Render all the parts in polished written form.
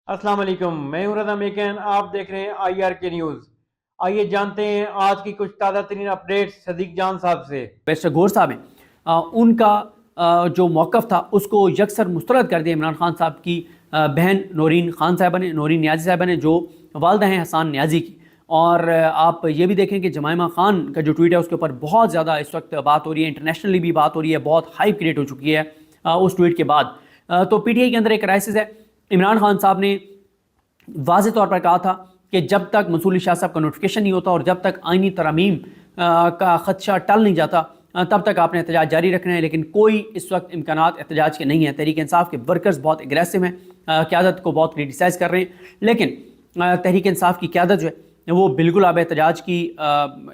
अस्सलाम वालेकुम, मैं हूं रज़ा मेकन। आप देख रहे हैं IRK न्यूज़। आइए जानते हैं आज की कुछ ताज़ा तरीन अपडेट्स सदीक जान साहब से। बैरिस्टर गौहर साहब हैं, उनका जो मौक़िफ़ था उसको यकसर मुस्तरद कर दिया इमरान खान साहब की बहन नौरीन खान साहिबा ने, नौरीन नियाज़ी साहिबा ने, जो वालदा हैं हसन नियाज़ी की। और आप ये भी देखें कि जमाइमा खान का जो ट्वीट है उसके ऊपर बहुत ज़्यादा इस वक्त बात हो रही है, इंटरनेशनली भी बात हो रही है, बहुत हाइप क्रिएट हो चुकी है उस ट्वीट के बाद। तो PTI के अंदर एक क्राइसिस है। इमरान खान साहब ने वाज़ेह तौर पर कहा था कि जब तक मंसूर अली शाह साहब का नोटिफिकेशन नहीं होता और जब तक आइनी तरमीम का ख़दशा टल नहीं जाता तब तक आपने एहतजाज जारी रखना है। लेकिन कोई इस वक्त इम्कानात एहतजाज के नहीं है। तहरीक इंसाफ के वर्कर्स बहुत एग्रेसिव हैं, क़यादत को बहुत क्रिटिसाइज़ कर रहे हैं, लेकिन तहरीक इंसाफ की क़यादत जो है वो बिल्कुल अब एहतजाज की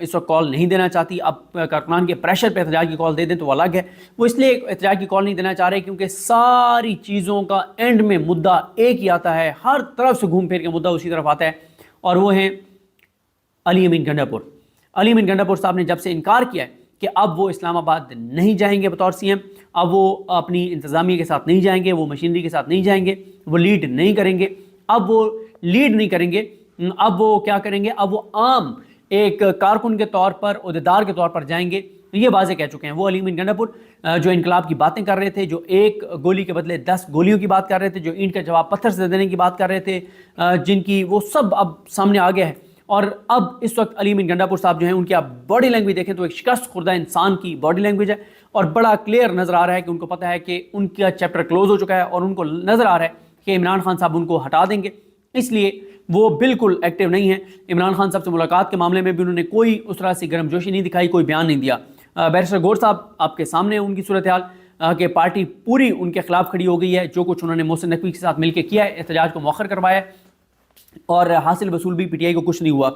इस वक्त कॉल नहीं देना चाहती। अब कारकुनान के प्रेशर पर एहतजाज की कॉल दे दें तो वो अलग है। वो इसलिए एहतजाज की कॉल नहीं देना चाह रहे क्योंकि सारी चीज़ों का एंड में मुद्दा एक ही आता है, हर तरफ से घूम फिर के मुद्दा उसी तरफ आता है, और वो हैं अली अमीन गंडापुर। अली अमीन गंडापुर साहब ने जब से इनकार किया है कि अब वो इस्लामाबाद नहीं जाएंगे बतौर CM, अब वो अपनी इंतज़ामिया के साथ नहीं जाएंगे, वो मशीनरी के साथ नहीं जाएंगे, वो लीड नहीं करेंगे। अब वो लीड नहीं करेंगे, अब वो क्या करेंगे? अब वो आम एक कारकुन के तौर पर, ओहदेदार के तौर पर जाएंगे। ये वाज़ेह कह चुके हैं। वो अली अमीन गंडापुर जो इनकलाब की बातें कर रहे थे, जो एक गोली के बदले 10 गोलियों की बात कर रहे थे, जो ईंट का जवाब पत्थर से देने की बात कर रहे थे, जिनकी वो सब अब सामने आ गया है। और अब इस वक्त अली अमीन गंडापुर साहब जो हैं उनकी आप बॉडी लैंग्वेज देखें तो एक शिकस्त खुर्दा इंसान की बॉडी लैंग्वेज है, और बड़ा क्लियर नज़र आ रहा है कि उनको पता है कि उनका चैप्टर क्लोज हो चुका है, और उनको नज़र आ रहा है कि इमरान खान साहब उनको हटा देंगे, इसलिए वो बिल्कुल एक्टिव नहीं है। इमरान खान साहब से मुलाकात के मामले में भी उन्होंने कोई उस तरह से गर्मजोशी नहीं दिखाई, कोई बयान नहीं दिया। बैरिस्टर गौहर साहब आपके सामने उनकी सूरत हाल कि पार्टी पूरी उनके खिलाफ खड़ी हो गई है। जो कुछ उन्होंने मोहसिन नकवी के साथ मिलकर किया है, एहतजाज को मौखर करवाया और हासिल वसूल भी PTI को कुछ नहीं हुआ।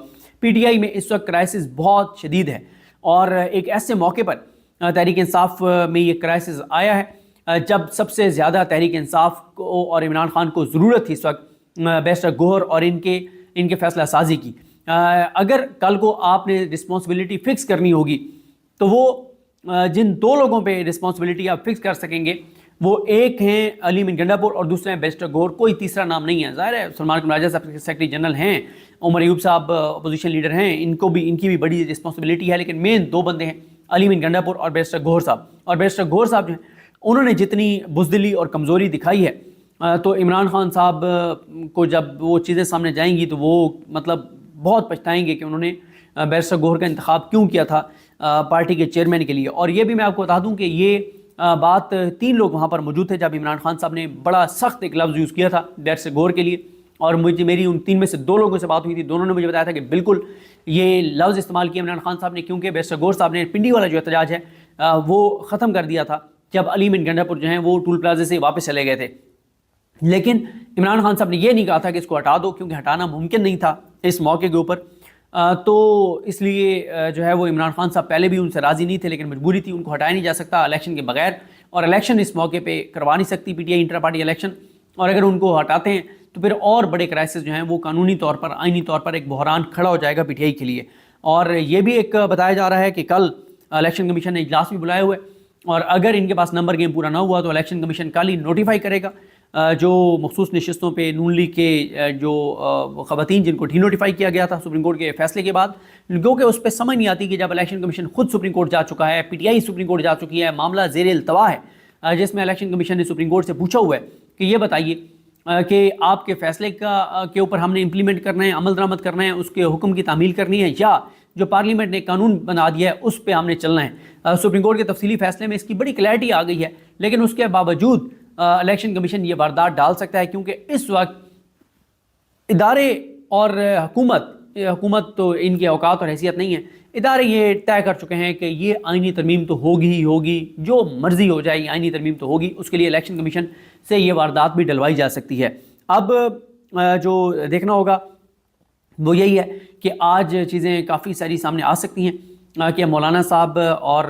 PTI में इस वक्त क्राइसिस बहुत शदीद है, और एक ऐसे मौके पर तहरीक इंसाफ में ये क्राइसिस आया है जब सबसे ज़्यादा तहरीक इंसाफ को और इमरान खान को ज़रूरत थी इस वक्त बैरिस्टर गौहर और इनके फैसला साजी की। अगर कल को आपने रिस्पॉन्सिबिलिटी फ़िक्स करनी होगी तो वो जिन दो लोगों पे रिस्पॉन्सिबिलिटी आप फिक्स कर सकेंगे, वो एक हैं अली अमीन गंडापुर और दूसरे हैं बैरिस्टर गौहर। कोई तीसरा नाम नहीं है। ज़ाहिर है सलमान कमर राजा साहब सेक्रेटरी जनरल हैं, उमर अयूब साहब अपोजिशन लीडर हैं, इनकी भी बड़ी रिस्पॉन्सिबिलिटी है, लेकिन मेन दो बंदे हैं अली अमीन गंडापुर और बैरिस्टर गौहर साहब। और बैरिस्टर गौहर साहब जो हैं उन्होंने जितनी बुज़दिली और कमज़ोरी दिखाई है, तो इमरान खान साहब को जब वो चीज़ें सामने जाएंगी तो वो मतलब बहुत पछताएंगे कि उन्होंने बैरिस्टर गौहर का इंतखाब क्यों किया था पार्टी के चेयरमैन के लिए। और ये भी मैं आपको बता दूं कि ये बात 3 लोग वहाँ पर मौजूद थे जब इमरान खान साहब ने बड़ा सख्त एक लफ्ज़ यूज़ किया था बैरिस्टर गौहर के लिए, और मेरी उन 3 में से 2 लोगों से बात हुई थी। दोनों ने मुझे बताया था कि बिल्कुल ये लफ्ज़ इस्तेमाल किया इमरान खान साहब ने, क्योंकि बैरिस्टर गौहर साहब ने पिंडी वाला जो एहतजाज है वो ख़त्म कर दिया था जब अली अमीन गंडापुर जो हैं वो टूल प्लाजा से वापस चले गए थे। लेकिन इमरान खान साहब ने यह नहीं कहा था कि इसको हटा दो, क्योंकि हटाना मुमकिन नहीं था इस मौके के ऊपर। तो इसलिए जो है वो इमरान खान साहब पहले भी उनसे राज़ी नहीं थे, लेकिन मजबूरी थी, उनको हटाया नहीं जा सकता इलेक्शन के बगैर, और इलेक्शन इस मौके पे करवा नहीं सकती PTI इंटर पार्टी इलेक्शन। और अगर उनको हटाते हैं तो फिर और बड़े क्राइसिस जो हैं वो कानूनी तौर पर, आइनी तौर पर एक बहरान खड़ा हो जाएगा PTI के लिए। और ये भी एक बताया जा रहा है कि कल इलेक्शन कमीशन ने इजलास भी बुलाए हुए, और अगर इनके पास नंबर गेम पूरा ना हुआ तो इलेक्शन कमीशन कल ही नोटिफाई करेगा जो मखसूस नशिस्तों पे नून लीग के जो ख़वातीन जिनको डी नोटिफाई किया गया था सुप्रीम कोर्ट के फैसले के बाद, क्योंकि उस पर समझ नहीं आती कि जब इलेक्शन कमीशन खुद सुप्रीम कोर्ट जा चुका है, PTI सुप्रीम कोर्ट जा चुकी है, मामला ज़ेर इल्तवा है, जिसमें इलेक्शन कमीशन ने सुप्रीम कोर्ट से पूछा हुआ है कि ये बताइए कि आपके फैसले के ऊपर हमने इम्प्लीमेंट करना है, अमल दरामद करना है, उसके हुक्म की तामील करनी है, या जो पार्लियामेंट ने कानून बना दिया है उस पर हमने चलना है। सुप्रीम कोर्ट के तफसीली फैसले में इसकी बड़ी क्लैरिटी आ गई है, लेकिन उसके बावजूद इलेक्शन कमीशन ये वारदात डाल सकता है, क्योंकि इस वक्त इदारे और हुकूमत तो इनके औकात और हैसियत नहीं है। इदारे ये तय कर चुके हैं कि ये आइनी तरमीम तो होगी ही होगी, जो मर्जी हो जाए आइनी तरमीम तो होगी। उसके लिए इलेक्शन कमीशन से ये वारदात भी डलवाई जा सकती है। अब जो देखना होगा वो यही है कि आज चीज़ें काफ़ी सारी सामने आ सकती हैं कि मौलाना साहब और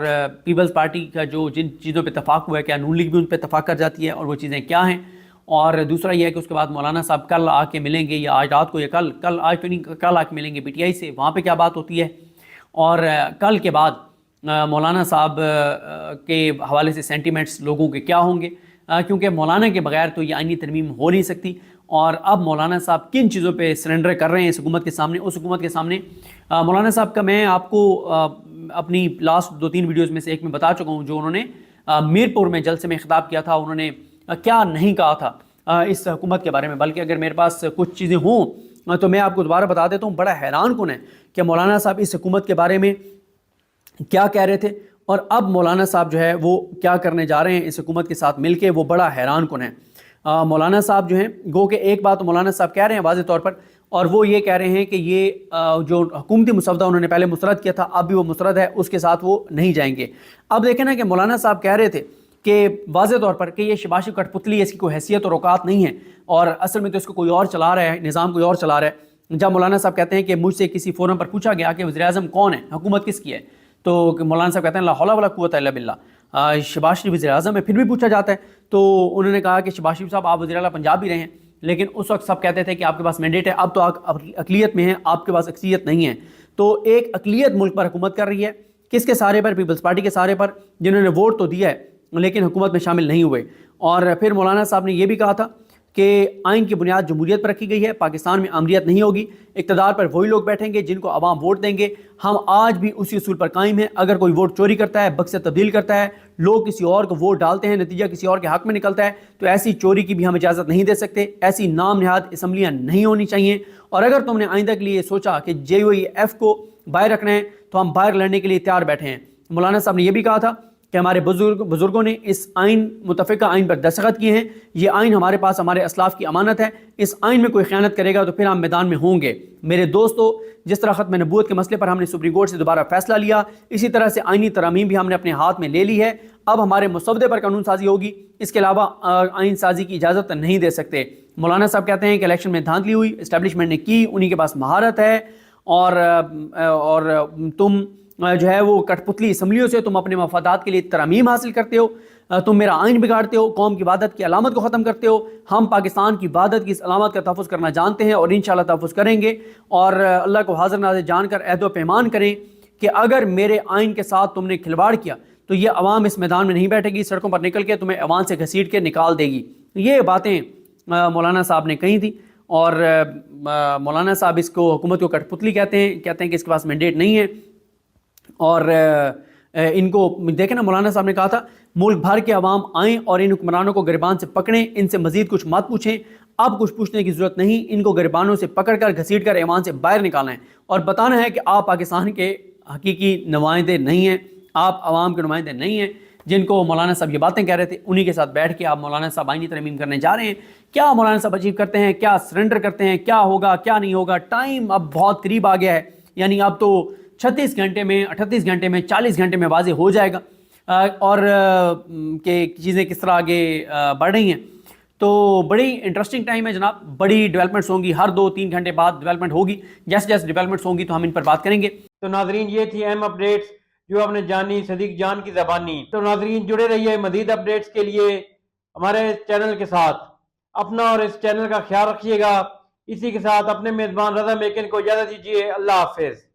पीपल्स पार्टी का जो जिन चीज़ों पे इत्तफाक हुआ है, क्या नून लीग भी उन पर इत्तफाक कर जाती है, और वो चीज़ें क्या हैं। और दूसरा ये है कि उसके बाद मौलाना साहब कल आके मिलेंगे, या आज रात को, या कल आज तो नहीं, कल आके मिलेंगे PTI से, वहाँ पे क्या बात होती है। और कल के बाद मौलाना साहब के हवाले से सेंटिमेंट्स लोगों के क्या होंगे, क्योंकि मौलाना के बगैर तो ये आइनी तरमीम हो नहीं सकती। اور اب مولانا صاحب کن چیزوں پہ سرنڈر کر رہے ہیں اس حکومت کے سامنے، اس حکومت کے سامنے۔ مولانا صاحب کا میں آپ کو اپنی لاسٹ 2-3 ویڈیوز میں سے ایک میں بتا چکا ہوں، جو انہوں نے میرپور میں جلسے میں خطاب کیا تھا، انہوں نے کیا نہیں کہا تھا اس حکومت کے بارے میں۔ بلکہ اگر میرے پاس کچھ چیزیں ہوں تو میں آپ کو دوبارہ بتا دیتا ہوں۔ بڑا حیران کن ہے کہ مولانا صاحب اس حکومت کے بارے میں کیا کہہ رہے تھے اور اب مولانا صاحب جو ہے وہ کیا کرنے جا رہے ہیں اس حکومت کے ساتھ مل کے، وہ بڑا حیران کن ہے۔ مولانا صاحب جو ہیں گو کہ ایک بات مولانا صاحب کہہ رہے ہیں واضح طور پر، اور وہ یہ کہہ رہے ہیں کہ یہ جو حکومتی مسودہ انہوں نے پہلے مسترد کیا تھا اب بھی وہ مسترد ہے، اس کے ساتھ وہ نہیں جائیں گے۔ اب دیکھیں نا کہ مولانا صاحب کہہ رہے تھے کہ واضح طور پر کہ یہ شہباز شریف کٹ پتلی ہے، اس کی کوئی حیثیت اور اوقات نہیں ہے، اور اصل میں تو اس کو کوئی اور چلا رہا ہے، نظام کوئی اور چلا رہا ہے۔ جب مولانا صاحب کہتے ہیں کہ مجھ سے کسی فورم پر پوچھا گیا کہ وزیر اعظم کون ہے، حکومت کس کی ہے، تو مولانا صاحب کہتے ہیں لا حول ولا قوت الا باللہ، شہباز شریف وزیر اعظم ہے۔ پھر بھی پوچھا جاتا ہے تو انہوں نے کہا کہ شہباز شریف صاحب آپ وزیر اعلیٰ پنجاب بھی رہے ہیں، لیکن اس وقت سب کہتے تھے کہ آپ کے پاس مینڈیٹ ہے، اب تو آپ اقلیت میں ہیں، آپ کے پاس اکثریت نہیں ہے۔ تو ایک اقلیت ملک پر حکومت کر رہی ہے، کس کے سہارے پر؟ پیپلز پارٹی کے سہارے پر، جنہوں نے ووٹ تو دیا ہے لیکن حکومت میں شامل نہیں ہوئے۔ اور پھر مولانا صاحب نے یہ بھی کہا تھا کہ آئین کی بنیاد جمہوریت پر رکھی گئی ہے، پاکستان میں امریت نہیں ہوگی، اقتدار پر وہی لوگ بیٹھیں گے جن کو عوام ووٹ دیں گے۔ ہم آج بھی اسی اصول پر قائم ہیں، اگر کوئی ووٹ چوری کرتا ہے، بکسے تبدیل کرتا ہے، لوگ کسی اور کو ووٹ ڈالتے ہیں، نتیجہ کسی اور کے حق میں نکلتا ہے، تو ایسی چوری کی بھی ہم اجازت نہیں دے سکتے۔ ایسی نام نہاد اسمبلیاں نہیں ہونی چاہیے، اور اگر تم نے آئندہ کے لیے سوچا کہ JOEF کو باہر رکھنا ہے تو ہم باہر لڑنے کے لیے تیار بیٹھے ہیں۔ مولانا صاحب نے یہ بھی کہا تھا کہ ہمارے بزرگوں نے اس متفقہ آئین پر دستخط کیے ہیں، یہ آئین ہمارے پاس ہمارے اسلاف کی امانت ہے، اس آئین میں کوئی خیانت کرے گا تو پھر ہم میدان میں ہوں گے۔ میرے دوستو، جس طرح ختم نبوت کے مسئلے پر ہم نے سپریم کورٹ سے دوبارہ فیصلہ لیا، اسی طرح سے آئینی ترامیم بھی ہم نے اپنے ہاتھ میں لے لی ہے۔ اب ہمارے مسودے پر قانون سازی ہوگی، اس کے علاوہ آئین سازی کی اجازت نہیں دے سکتے۔ مولانا صاحب کہتے ہیں کہ الیکشن میں دھاندلی ہوئی، اسٹیبلشمنٹ نے کی، انہی کے پاس مہارت ہے، اور تم جو ہے وہ کٹ پتلی اسمبلیوں سے تم اپنے مفادات کے لیے ترامیم حاصل کرتے ہو، تم میرا آئین بگاڑتے ہو، قوم کی وحدت کی علامت کو ختم کرتے ہو۔ ہم پاکستان کی وحدت کی اس علامت کا تحفظ کرنا جانتے ہیں اور انشاءاللہ تحفظ کریں گے، اور اللہ کو حاضر ناظر جان کر عہد و پیمان کریں کہ اگر میرے آئین کے ساتھ تم نے کھلواڑ کیا تو یہ عوام اس میدان میں نہیں بیٹھے گی، سڑکوں پر نکل کے تمہیں ایوان سے گھسیٹ کے نکال دے گی۔ یہ باتیں مولانا صاحب نے کہی تھی، اور مولانا صاحب اس کو حکومت کو کٹ پتلی کہتے ہیں کہ اس کے پاس مینڈیٹ نہیں ہے۔ اور ان کو دیکھیں نا، مولانا صاحب نے کہا تھا ملک بھر کے عوام آئیں اور ان حکمرانوں کو گریبان سے پکڑیں، ان سے مزید کچھ مت پوچھیں، اب کچھ پوچھنے کی ضرورت نہیں، ان کو گریبانوں سے پکڑ کر گھسیٹ کر ایوان سے باہر نکالنا ہے اور بتانا ہے کہ آپ پاکستان کے حقیقی نمائندے نہیں ہیں، آپ عوام کے نمائندے نہیں ہیں۔ جن کو مولانا صاحب یہ باتیں کہہ رہے تھے، انہی کے ساتھ بیٹھ کے آپ مولانا صاحب آئینی ترمیم کرنے جا رہے ہیں۔ کیا مولانا صاحب اچیو کرتے ہیں، کیا سرنڈر کرتے ہیں، کیا ہوگا کیا نہیں ہوگا، ٹائم اب بہت قریب آ گیا ہے، یعنی اب تو 36 گھنٹے میں، 38 گھنٹے میں، 40 گھنٹے میں واضح ہو جائے گا اور کہ چیزیں کس طرح آگے بڑھ رہی ہیں۔ تو بڑی انٹرسٹنگ ٹائم ہے جناب، بڑی ڈیولپمنٹس ہوں گی، ہر 2-3 گھنٹے بعد ڈیولپمنٹ ہوگی، جیسے جیسے ڈیولپمنٹس ہوں گی تو ہم ان پر بات کریں گے۔ تو ناظرین، یہ تھی اہم اپڈیٹس جو آپ نے جانی صدیق جان کی زبانی۔ تو ناظرین جڑے رہیے مزید اپڈیٹس کے لیے ہمارے چینل کے ساتھ، اپنا اور اس چینل کا خیال رکھیے گا۔ اسی کے ساتھ اپنے میزبان رضا میکن کو اجازت دیجیے، اللہ حافظ۔